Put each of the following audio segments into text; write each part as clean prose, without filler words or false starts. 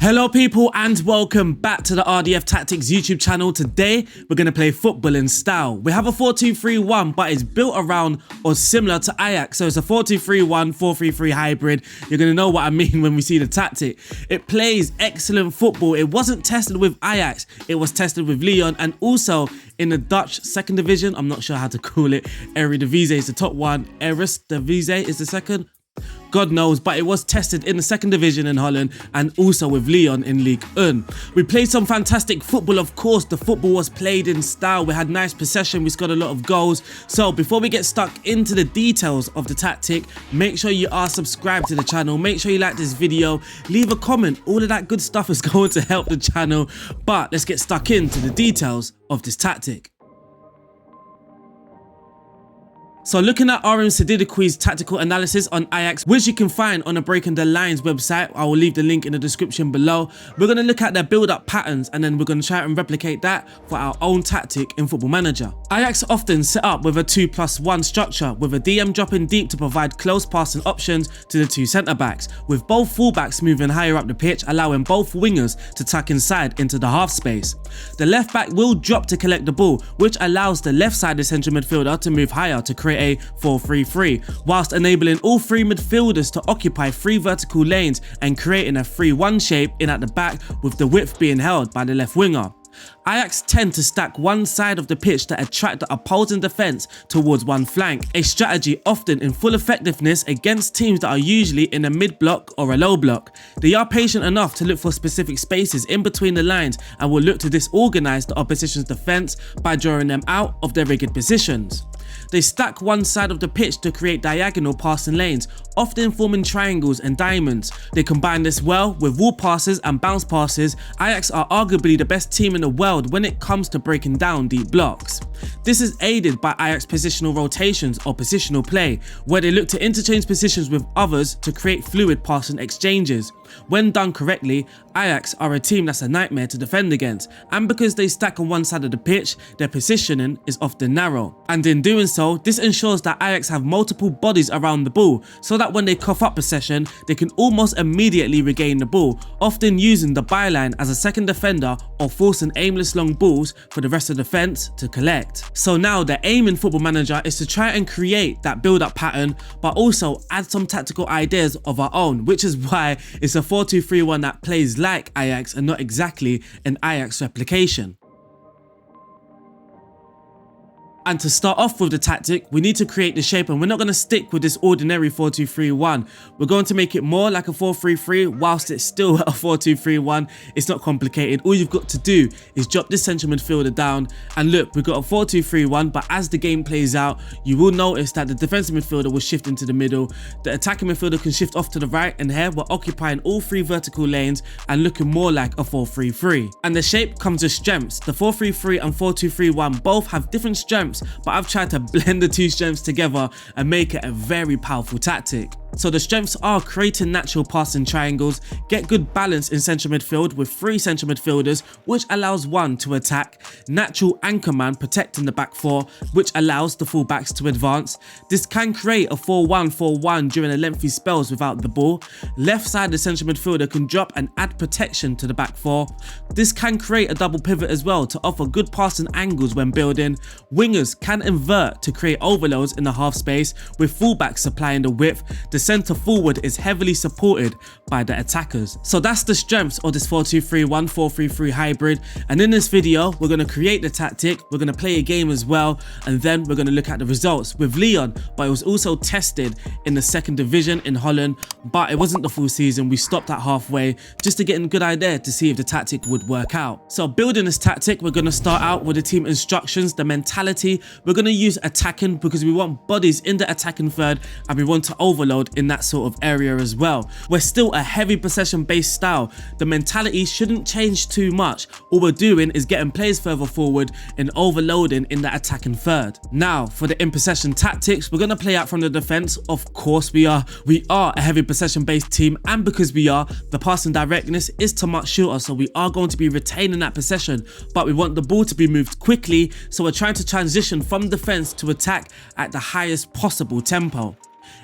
Hello people and welcome back to the RDF Tactics YouTube channel. Today we're going to play football in style. We have a 4-2-3-1 but it's built around or similar to Ajax. So it's a 4-2-3-1, 4-3-3 hybrid. You're going to know what I mean when we see the tactic. It plays excellent football. It wasn't tested with Ajax. It was tested with Lyon and also in the Dutch second division. I'm not sure how to call it. Eredivisie is the top one. Eredivisie is the second. God knows, but it was tested in the second division in Holland and also with Lyon in Ligue 1. We played some fantastic football, of course. The football was played in style. We had nice possession. We scored a lot of goals. So before we get stuck into the details of the tactic, make sure you are subscribed to the channel. Make sure you like this video. Leave a comment. All of that good stuff is going to help the channel. But let's get stuck into the details of this tactic. So looking at RM Sididiqui's tactical analysis on Ajax, which you can find on the Breaking the Lines website, I will leave the link in the description below. We're going to look at their build-up patterns and then we're going to try and replicate that for our own tactic in Football Manager. Ajax often set up with a 2+1 structure, with a DM dropping deep to provide close passing options to the two centre-backs, with both full-backs moving higher up the pitch, allowing both wingers to tuck inside into the half space. The left-back will drop to collect the ball, which allows the left-sided central midfielder to move higher to create a 4-3-3, whilst enabling all three midfielders to occupy three vertical lanes and creating a 3-1 shape in at the back, with the width being held by the left winger. Ajax tend to stack one side of the pitch to attract the opposing defence towards one flank, a strategy often in full effectiveness against teams that are usually in a mid-block or a low block. They are patient enough to look for specific spaces in between the lines and will look to disorganise the opposition's defence by drawing them out of their rigid positions. They stack one side of the pitch to create diagonal passing lanes, often forming triangles and diamonds. They combine this well with wall passes and bounce passes. Ajax are arguably the best team in the world when it comes to breaking down deep blocks. This is aided by Ajax positional rotations or positional play, where they look to interchange positions with others to create fluid passing exchanges. When done correctly, Ajax are a team that's a nightmare to defend against, and because they stack on one side of the pitch, their positioning is often narrow. And in doing so, this ensures that Ajax have multiple bodies around the ball, so that when they cough up possession, they can almost immediately regain the ball, often using the byline as a second defender or forcing aimless long balls for the rest of the defence to collect. So now the aim in Football Manager is to try and create that build-up pattern, but also add some tactical ideas of our own, which is why it's a 4-2-3-1 that plays like Ajax and not exactly an Ajax replication. And to start off with the tactic, we need to create the shape, and we're not going to stick with this ordinary 4-2-3-1. We're going to make it more like a 4-3-3 whilst it's still a 4-2-3-1. It's not complicated. All you've got to do is drop this central midfielder down, and look, we've got a 4-2-3-1, but as the game plays out, you will notice that the defensive midfielder will shift into the middle. The attacking midfielder can shift off to the right, and here we're occupying all three vertical lanes and looking more like a 4-3-3. And the shape comes with strengths. The 4-3-3 and 4-2-3-1 both have different strengths, but I've tried to blend the two strengths together and make it a very powerful tactic. So the strengths are creating natural passing triangles, get good balance in central midfield with three central midfielders, which allows one to attack, natural anchor man protecting the back four, which allows the fullbacks to advance. This can create a 4-1-4-1 during a lengthy spells without the ball. Left side the central midfielder can drop and add protection to the back four. This can create a double pivot as well to offer good passing angles when building. Wingers can invert to create overloads in the half space, with fullbacks supplying the width. The centre forward is heavily supported by the attackers. So that's the strengths of this 4-2-3-1, 4-3-3 hybrid. And in this video, we're going to create the tactic, we're going to play a game as well, and then we're going to look at the results with Lyon. But it was also tested in the second division in Holland, but it wasn't the full season. We stopped at halfway just to get a good idea to see if the tactic would work out. So building this tactic, we're going to start out with the team instructions, the mentality. We're going to use attacking because we want bodies in the attacking third and we want to overload in that sort of area as well. We're still a heavy possession based style. The mentality shouldn't change too much. All we're doing is getting players further forward and overloading in the attacking third. Now for the in possession tactics, we're going to play out from the defense. Of course we are a heavy possession based team, and because we are, the passing directness is to much shorter, so we are going to be retaining that possession, but we want the ball to be moved quickly, so we're trying to transition from defense to attack at the highest possible tempo.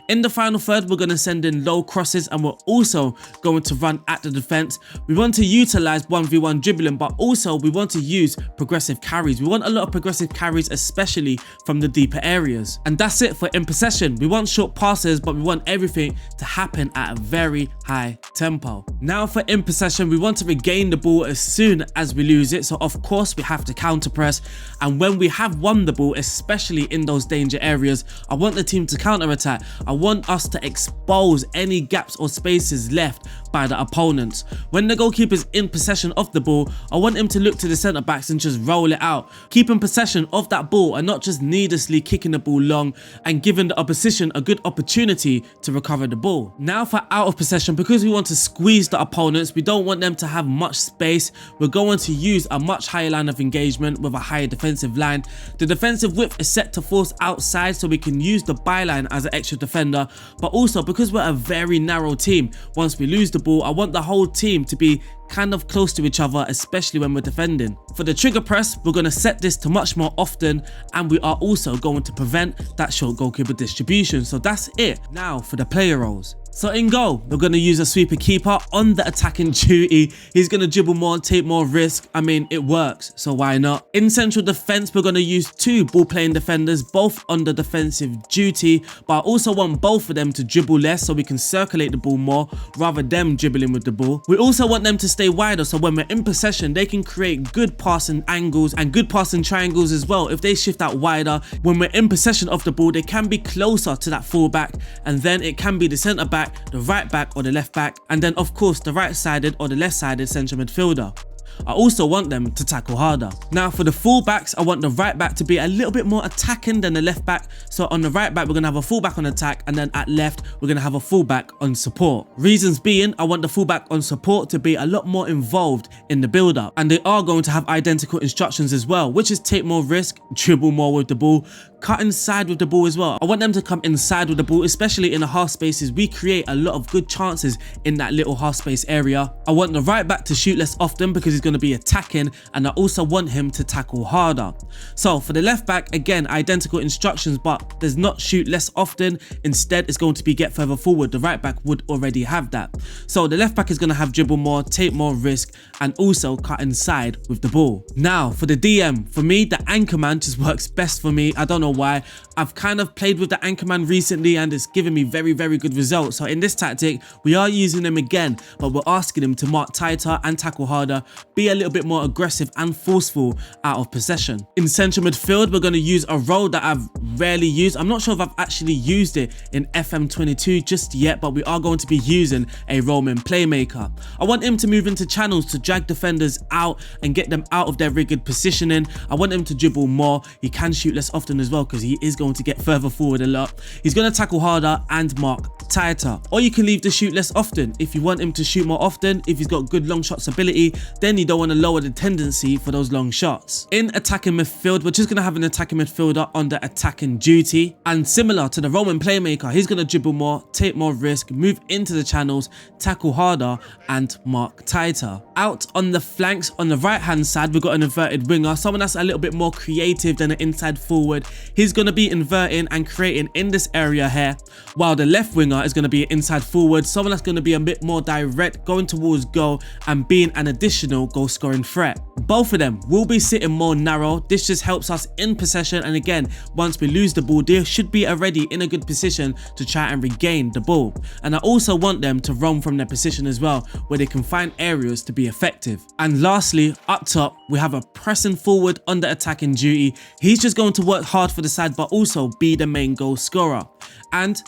In the final third, we're going to send in low crosses and we're also going to run at the defense. We want to utilize 1v1 dribbling, but also we want to use progressive carries. We want a lot of progressive carries, especially from the deeper areas. And that's it for in possession. We want short passes, but we want everything to happen at a very high tempo. Now for in possession, we want to regain the ball as soon as we lose it. So of course we have to counter press. And when we have won the ball, especially in those danger areas, I want the team to counter attack. I want us to expose any gaps or spaces left by the opponents. When the goalkeeper's in possession of the ball, I want him to look to the centre backs and just roll it out, keeping possession of that ball and not just needlessly kicking the ball long and giving the opposition a good opportunity to recover the ball. Now for out of possession, because we want to squeeze the opponents, we don't want them to have much space, we're going to use a much higher line of engagement with a higher defensive line. The defensive width is set to force outside so we can use the byline as an extra defender, but also because we're a very narrow team, once we lose the ball, I want the whole team to be kind of close to each other, especially when we're defending. For the trigger press, we're going to set this to much more often, and we are also going to prevent that short goalkeeper distribution. So that's it. Now for the player roles. So in goal, we're going to use a sweeper keeper on the attacking duty. He's going to dribble more, take more risk. I mean, it works, so why not? In central defense, we're going to use two ball playing defenders, both on the defensive duty, but I also want both of them to dribble less so we can circulate the ball more rather than dribbling with the ball. We also want them to stay wider, so when we're in possession, they can create good passing angles and good passing triangles as well. If they shift out wider, when we're in possession of the ball, they can be closer to that fullback, and then it can be the centre back, the right back or the left back, and then of course the right sided or the left sided central midfielder. I also want them to tackle harder. Now for the full backs, I want the right back to be a little bit more attacking than the left back. So on the right back, we're going to have a full back on attack, and then at left, we're going to have a full back on support. Reasons being, I want the full back on support to be a lot more involved in the build up, and they are going to have identical instructions as well, which is take more risk, dribble more with the ball, cut inside with the ball as well. I want them to come inside with the ball, especially in the half spaces. We create a lot of good chances in that little half space area. I want the right back to shoot less often because he's going to be attacking, and I also want him to tackle harder. So for the left back, again, identical instructions, but there's not shoot less often. Instead, it's going to be get further forward. The right back would already have that. So the left back is going to have dribble more, take more risk, and also cut inside with the ball. Now for the DM, for me, the anchor man just works best for me. I don't know why. I've kind of played with the anchor man recently and it's given me very good results. So in this tactic, we are using him again, but we're asking him to mark tighter and tackle harder, be a little bit more aggressive and forceful out of possession. In central midfield, we're going to use a role that I've rarely used. I'm not sure if I've actually used it in FM22 just yet, but we are going to be using a roaming playmaker. I want him to move into channels to drag defenders out and get them out of their rigid positioning. I want him to dribble more. He can shoot less often as well because he is going to get further forward a lot. He's going to tackle harder and mark tighter. Or you can leave the shoot less often. If you want him to shoot more often, if he's got good long shots ability, then you don't want to lower the tendency for those long shots. In attacking midfield, we're just going to have an attacking midfielder on the attacking duty, and similar to the Roman playmaker, he's going to dribble more, take more risk, move into the channels, tackle harder and mark tighter. Out on the flanks, on the right hand side, we've got an inverted winger, someone that's a little bit more creative than an inside forward. He's going to be inverting and creating in this area here, while the left winger is going to be an inside forward, someone that's going to be a bit more direct, going towards goal and being an additional goal scoring threat. Both of them will be sitting more narrow. This just helps us in possession, and again, once we lose the ball, they should be already in a good position to try and regain the ball. And I also want them to roam from their position as well, where they can find areas to be effective. And lastly, up top, we have a pressing forward on the attacking duty. He's just going to work hard for the side, but also be the main goal scorer. And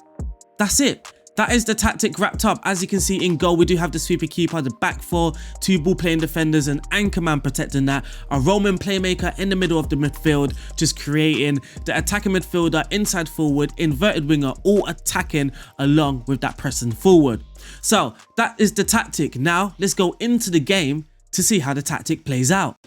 that's it. That is the tactic wrapped up. As you can see in goal, we do have the sweeper keeper, the back four, two ball playing defenders, an anchor man protecting that, a Roman playmaker in the middle of the midfield, just creating the attacking midfielder, inside forward, inverted winger, all attacking along with that pressing forward. So that is the tactic. Now let's go into the game to see how the tactic plays out.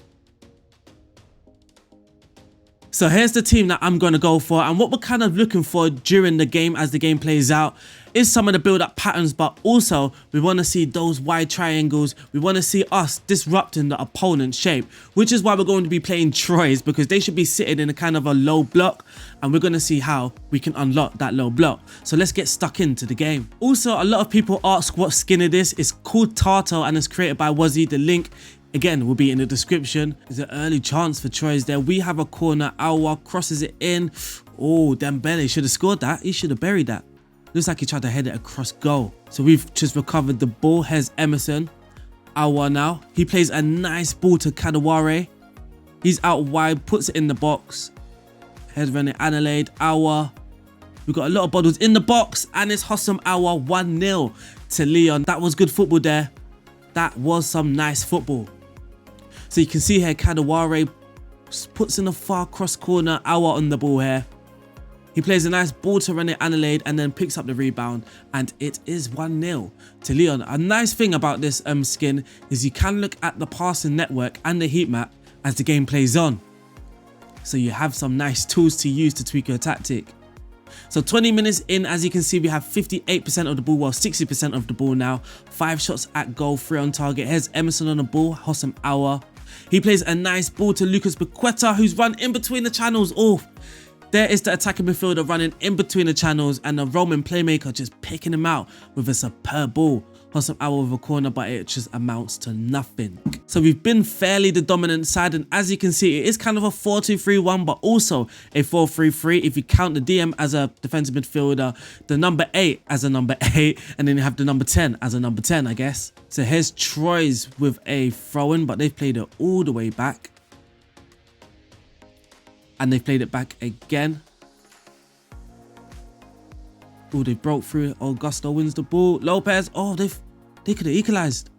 So here's the team that I'm going to go for and what we're kind of looking for during the game as the game plays out. is some of the build-up patterns, but also we want to see those wide triangles. We want to see us disrupting the opponent's shape, which is why we're going to be playing Troyes, because they should be sitting in a kind of a low block, and we're going to see how we can unlock that low block. So let's get stuck into the game. Also, a lot of people ask what skin it is. It's called Tartar and it's created by Wazzy. The link again will be in the description. There's an early chance for Troyes there. We have a corner. Awa crosses it in. Oh, Dembele should have scored that. He should have buried that. Looks like he tried to head it across goal. So we've just recovered the ball. Here's Emerson. Awa now. He plays a nice ball to Kadewere. He's out wide, puts it in the box. Here's René Analysing. Awa. We've got a lot of bottles in the box, and it's Hossam Awa 1-0 to Leon. That was good football there. That was some nice football. So you can see here Kadewere puts in a far cross corner. Awa on the ball here. He plays a nice ball to René Analysing and then picks up the rebound, and it is 1-0 to Leon. A nice thing about this skin is you can look at the passing network and the heat map as the game plays on. So you have some nice tools to use to tweak your tactic. So 20 minutes in, as you can see, we have 58% of the ball, well 60% of the ball now. 5 shots at goal, 3 on target. Here's Emerson on the ball, Hossam Awa. He plays a nice ball to Lucas Paqueta, who's run in between the channels. Oh, there is the attacking midfielder running in between the channels, and the Roman playmaker just picking him out with a superb ball. Hossam Awa with a corner, but it just amounts to nothing. So we've been fairly the dominant side, and as you can see, it is kind of a 4-2-3-1, but also a 4-3-3 if you count the DM as a defensive midfielder, the number 8 as a number 8, and then you have the number 10 as a number 10, I guess. So here's Troyes with a throw-in, but they've played it all the way back. And they've played it back again. Oh, they broke through. Augusto wins the ball. Lopez. Oh, they could have equalized.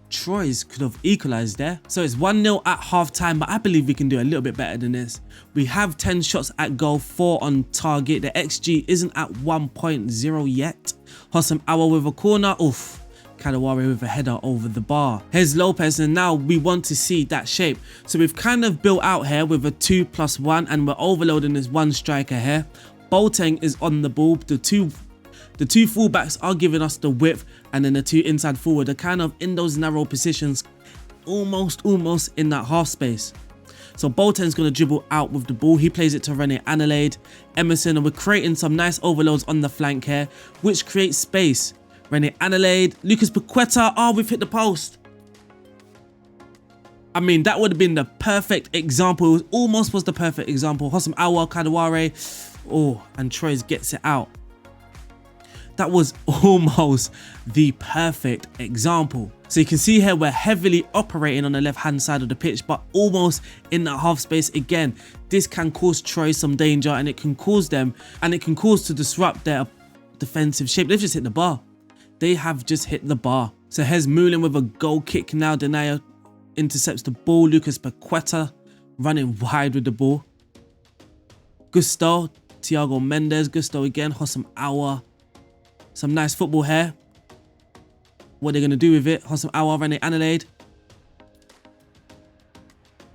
Troyes could have equalized there. So it's 1-0 at half time, but I believe we can do a little bit better than this. We have 10 shots at goal, 4 on target. The XG isn't at 1.0 yet. Hossam Awa with a corner. Oof. Kadewere with a header over the bar. Here's Lopez, and now we want to see that shape. So we've kind of built out here with a 2+1, and we're overloading this one striker here. Boateng is on the ball. The two fullbacks are giving us the width, and then the 2 inside forward are kind of in those narrow positions, almost in that half space. So Boateng's going to dribble out with the ball. He plays it to René Analysing, Emerson, and we're creating some nice overloads on the flank here, which creates space. René Analysing, Lucas Paqueta. Oh, we've hit the post. I mean, that would have been the perfect example. It almost was the perfect example. Hossam Awa, Kadewere. Oh, and Troyes gets it out. That was almost the perfect example. So you can see here we're heavily operating on the left-hand side of the pitch, but almost in that half space again. This can cause Troyes some danger, and it can cause them, and it can cause to disrupt their defensive shape. They've just hit the bar. They have just hit the bar. So here's Moulin with a goal kick now. Denier intercepts the ball. Lucas Paqueta running wide with the ball. Gusto, Thiago Mendes, Gusto again, Hossam Awa. Some nice football here. What are they going to do with it? Hossam Awa, René Analysing.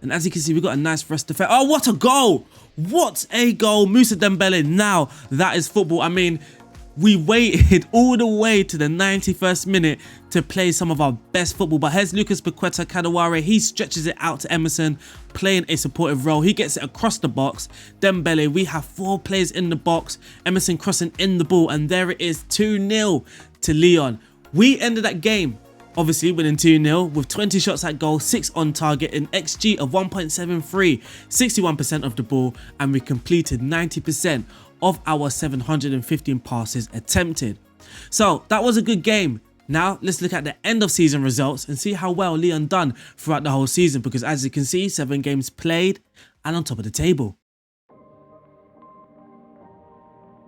And as you can see, we've got a nice rest defense. Oh, what a goal! What a goal! Moussa Dembele. Now, that is football. I mean, we waited all the way to the 91st minute to play some of our best football. But here's Lucas Paqueta, Kadewere. He stretches it out to Emerson, playing a supportive role. He gets it across the box. Dembele, we have 4 players in the box. Emerson crossing in the ball, and there it is, 2-0 to Leon. We ended that game, obviously, winning 2-0 with 20 shots at goal, 6 on target, an XG of 1.73, 61% of the ball, and we completed 90% of our 715 passes attempted. So that was a good game. Now let's look at the end of season results and see how well Leon done throughout the whole season, because as you can see, 7 games played and on top of the table.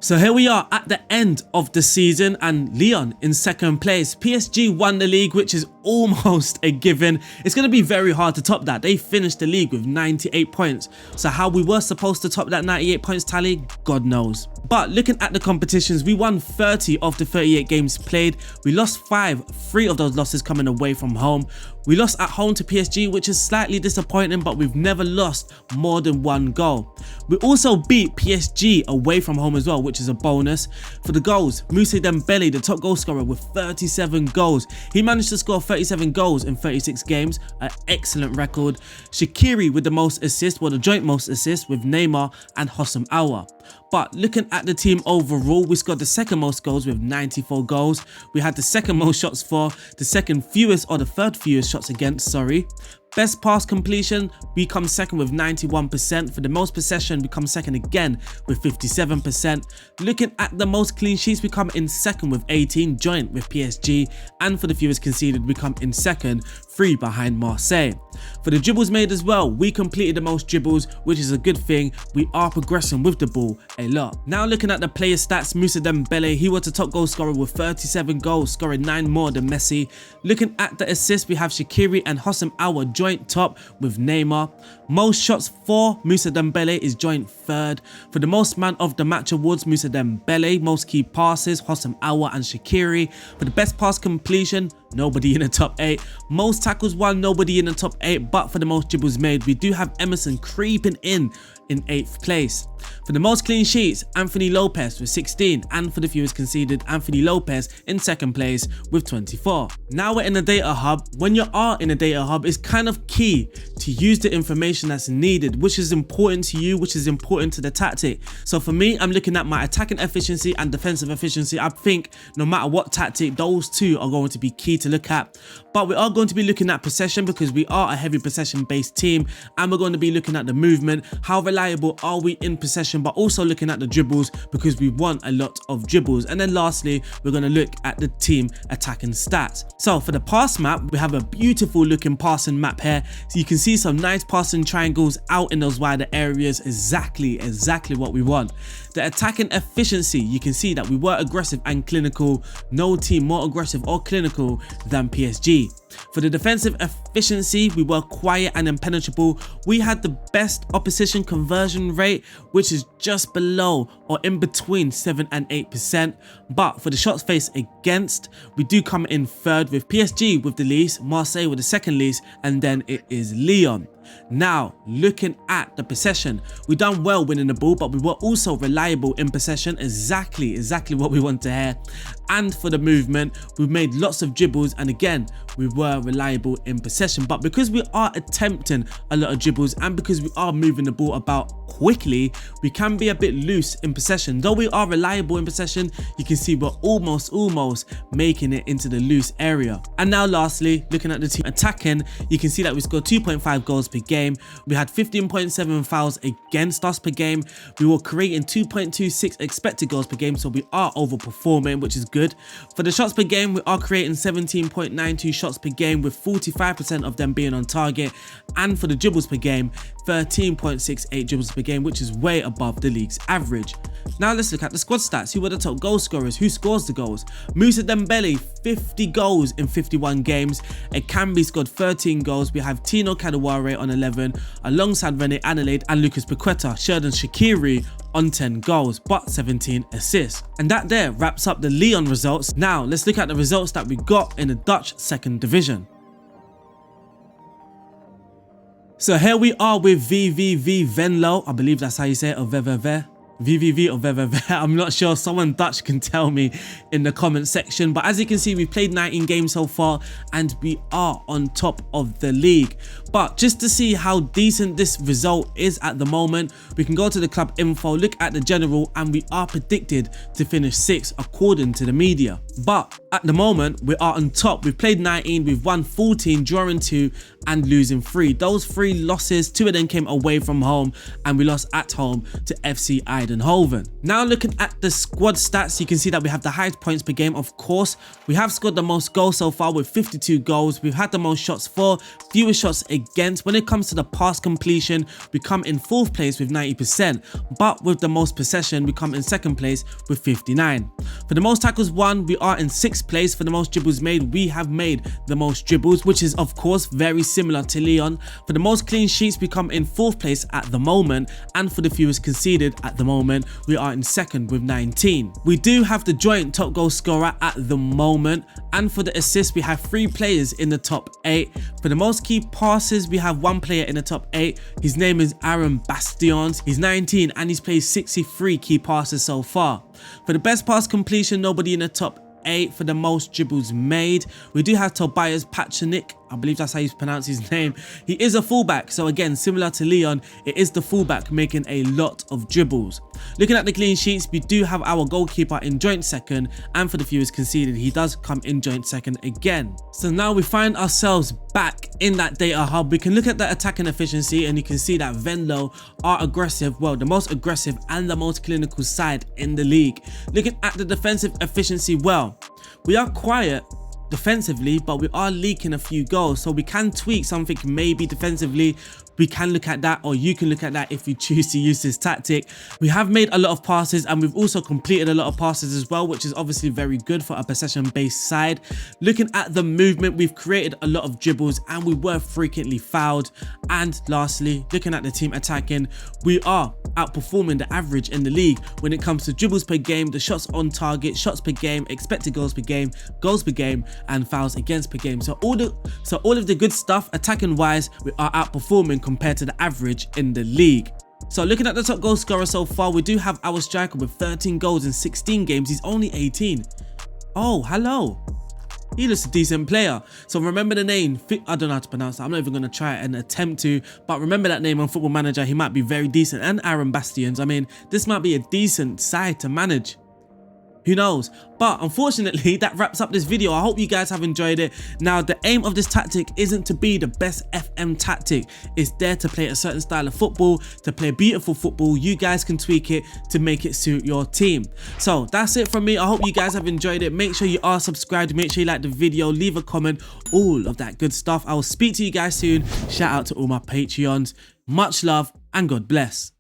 So here we are at the end of the season, and Leon in second place. PSG won the league, which is almost a given. It's going to be very hard to top that. They finished the league with 98 points. So how we were supposed to top that 98 points tally, God knows. But looking at the competitions, we won 30 of the 38 games played. We lost 5, 3 of those losses coming away from home. We lost at home to PSG, which is slightly disappointing, but we've never lost more than 1 goal. We also beat PSG away from home as well, which is a bonus. For the goals, Moussa Dembele, the top goal scorer with 37 goals. He managed to score 37 goals in 36 games, an excellent record. Shaqiri with the most assists, well, the joint most assists with Neymar and Hossam Aouar. But looking at the team overall, we scored the second most goals with 94 goals. We had the second most shots for, the second fewest or the third fewest shots against, sorry. Best pass completion, we come second with 91%. For the most possession, we come second again with 57%. Looking at the most clean sheets, we come in second with 18, joint with PSG. And for the fewest conceded, we come in second, 3 behind Marseille. For the dribbles made as well, we completed the most dribbles, which is a good thing. We are progressing with the ball a lot. Now looking at the player stats, Moussa Dembele, he was the top goal scorer with 37 goals, scoring 9 more than Messi. Looking at the assists, we have Shaqiri and Hossam Aouar joint top with Neymar. Most shots for Moussa Dembele is joint third. For the most man of the match awards, Moussa Dembele. Most key passes, Hossam Aouar and Shaqiri. For the best pass completion, nobody in the top 8. Most tackles won, nobody in the top 8. But for the most dribbles made, we do have Emerson creeping in 8th place. For the most clean sheets, Anthony Lopez with 16, and for the fewest conceded, Anthony Lopez in 2nd place with 24. Now we're in the data hub. When you are in a data hub, it's kind of key to use the information that's needed, which is important to you, which is important to the tactic. So for me, I'm looking at my attacking efficiency and defensive efficiency. I think no matter what tactic, those two are going to be key to look at. But we are going to be looking at possession because we are a heavy possession based team, and we're going to be looking at the movement, how reliable are we in possession, but also looking at the dribbles because we want a lot of dribbles. And then lastly, we're going to look at the team attacking stats. So for the pass map, we have a beautiful looking passing map here. So you can see some nice passing triangles out in those wider areas, exactly what we want. The attacking efficiency, you can see that we were aggressive and clinical. No team more aggressive or clinical than PSG. For the defensive efficiency, we were quiet and impenetrable. We had the best opposition conversion rate, which is just below or in between 7 and 8%. But for the shots faced against, we do come in 3rd with PSG with the least, Marseille with the 2nd least, and then it is Lyon. Now, looking at the possession, we done well winning the ball, but we were also reliable in possession, exactly what we want to hear. And for the movement, we made lots of dribbles, and again, we were reliable in possession. But because we are attempting a lot of dribbles and because we are moving the ball about quickly, we can be a bit loose in possession. Though we are reliable in possession, you can see we're almost making it into the loose area. And now lastly, looking at the team attacking, you can see that we scored 2.5 goals per game. We had 15.7 fouls against us per game. We were creating 2.26 expected goals per game, so we are overperforming, which is good. For the shots per game, we are creating 17.92 shots per game, with 45% of them being on target. And for the dribbles per game, 13.68 dribbles per game, which is way above the league's average. Now let's look at the squad stats. Who were the top goal scorers? Who scores the goals? Moussa Dembele, 50 goals in 51 games. Ekambi scored 13 goals. We have Tino Kadewere on 11, alongside René Adelaide and Lucas Paqueta. Xherdan Shaqiri on 10 goals, but 17 assists. And that there wraps up the Lyon results. Now let's look at the results that we got in the Dutch 2nd division. So here we are with VVV Venlo. I believe that's how you say it, or VVV. VVV or VVV, I'm not sure, someone Dutch can tell me in the comment section. But as you can see, we've played 19 games so far and we are on top of the league. But just to see how decent this result is at the moment, we can go to the club info, look at the general, and we are predicted to finish 6th according to the media. But at the moment, we are on top. We've played 19, we've won 14, drawing 2 and losing 3. Those 3 losses, 2 of them came away from home, and we lost at home to FC Eindhoven. Now looking at the squad stats, you can see that we have the highest points per game. Of course, we have scored the most goals so far with 52 goals. We've had the most shots for, fewest shots against. When it comes to the pass completion, we come in 4th place with 90%, but with the most possession, we come in 2nd place with 59. For the most tackles won, we are in 6th place. For the most dribbles made, we have made the most dribbles, which is of course very similar to Lyon. For the most clean sheets, we come in 4th place at the moment, and for the fewest conceded at the moment, moment, we are in second with 19. We do have the joint top goal scorer at the moment, and for the assists we have 3 players in the top 8. For the most key passes we have 1 player in the top 8. His name is Aaron Bastions. He's 19 and he's played 63 key passes so far. For the best pass completion, nobody in the top 8. For the most dribbles made, we do have Tobias Pachanik. I believe that's how you pronounce his name. He is a fullback, so again, similar to Leon, it is the fullback making a lot of dribbles. Looking at the clean sheets, we do have our goalkeeper in joint second, and for the fewest conceded, he does come in joint second again. So now we find ourselves back in that data hub. We can look at the attacking efficiency, and you can see that Venlo are aggressive, well, the most aggressive and the most clinical side in the league. Looking at the defensive efficiency, well, we are quiet defensively, but we are leaking a few goals, so we can tweak something maybe defensively. We can look at that, or you can look at that if you choose to use this tactic. We have made a lot of passes, and we've also completed a lot of passes as well, which is obviously very good for a possession based side. Looking at the movement, we've created a lot of dribbles and we were frequently fouled. And lastly, looking at the team attacking, we are outperforming the average in the league when it comes to dribbles per game, the shots on target, shots per game, expected goals per game, and fouls against per game. So all of the good stuff attacking wise, we are outperforming compared to the average in the league. So looking at the top goal scorer so far, we do have our striker with 13 goals in 16 games. He's only 18. Oh, hello. He looks a decent player. So remember the name. I don't know how to pronounce that. I'm not even going to try and attempt to. But remember that name on Football Manager. He might be very decent. And Aaron Bastions. I mean, this might be a decent side to manage. Who knows? But unfortunately, that wraps up this video. I hope you guys have enjoyed it. Now, the aim of this tactic isn't to be the best FM tactic. It's there to play a certain style of football, to play beautiful football. You guys can tweak it to make it suit your team. So that's it from me. I hope you guys have enjoyed it. Make sure you are subscribed. Make sure you like the video. Leave a comment. All of that good stuff. I will speak to you guys soon. Shout out to all my Patreons. Much love and God bless.